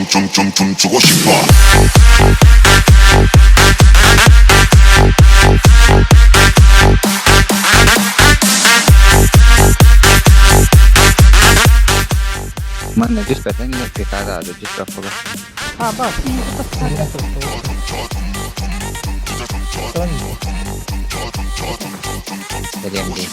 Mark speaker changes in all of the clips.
Speaker 1: 좀 춤추고 싶어.
Speaker 2: Mana giusto, prendi il catato, giusto a poco.
Speaker 3: Ah, va, sì,
Speaker 2: Vediamo lì.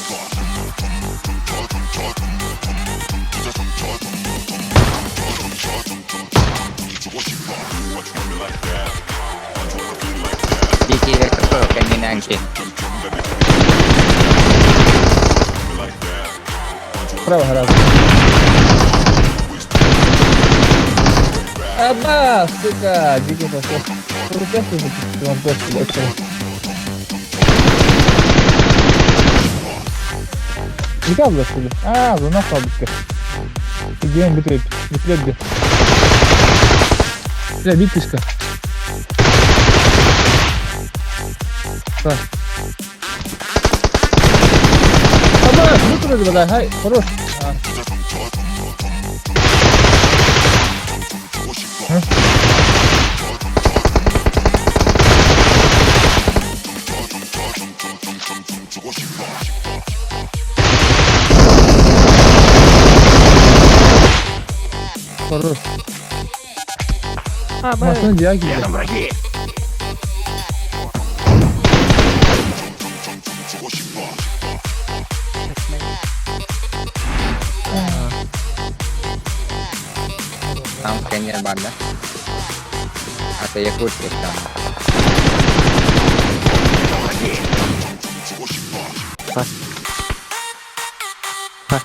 Speaker 2: Dici che solo prendi neanche.
Speaker 3: bravo herhalde. Abba, suka, dikit aku. Terus itu cuma gue sih. Jika belum sih. Ah, belum apa bitti. Game bitirdi. Ya bitti işte. Bak. Abba, bu turda da hay, хорош. Хорош. Masanya dia gitu.
Speaker 2: Tam kayaknya banda. Atau ya putih tam. Pas. Pas.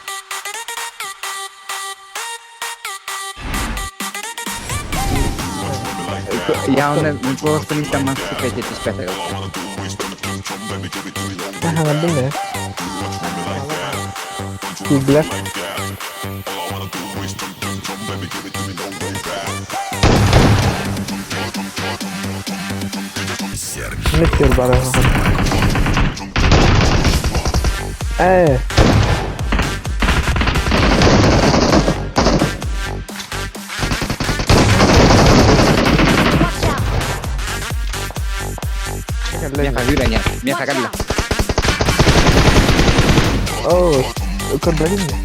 Speaker 2: Ya udah, gue minta masuk ke jadi sepeda.
Speaker 3: Nah, ngambil ya. Kiblat. Mikir barang.
Speaker 2: Mia figuranya, mia kagak.
Speaker 3: Oh, kembali nih.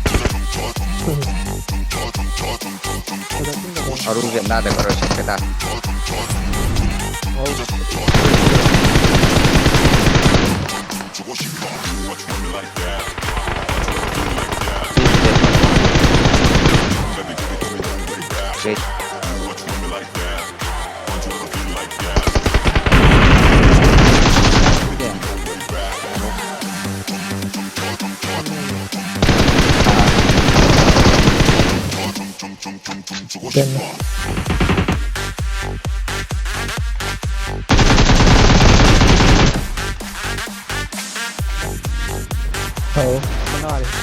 Speaker 2: Harus nada kalau sepeda. Great.
Speaker 3: Dan oh, menarik.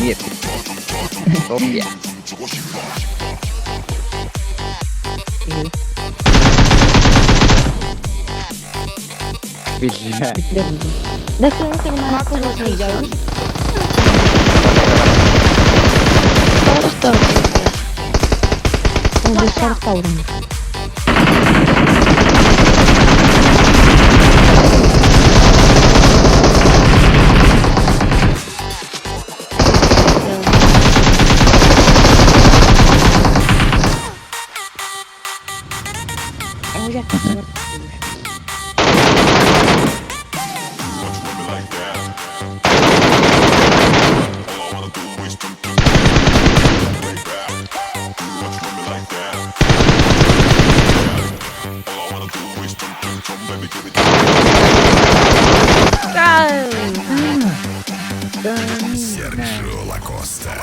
Speaker 2: Нет. Топья. Бля.
Speaker 4: Да все, не понимаю, как это делать. Просто... Он без шарфа уровня.
Speaker 1: Sergio Lacosta.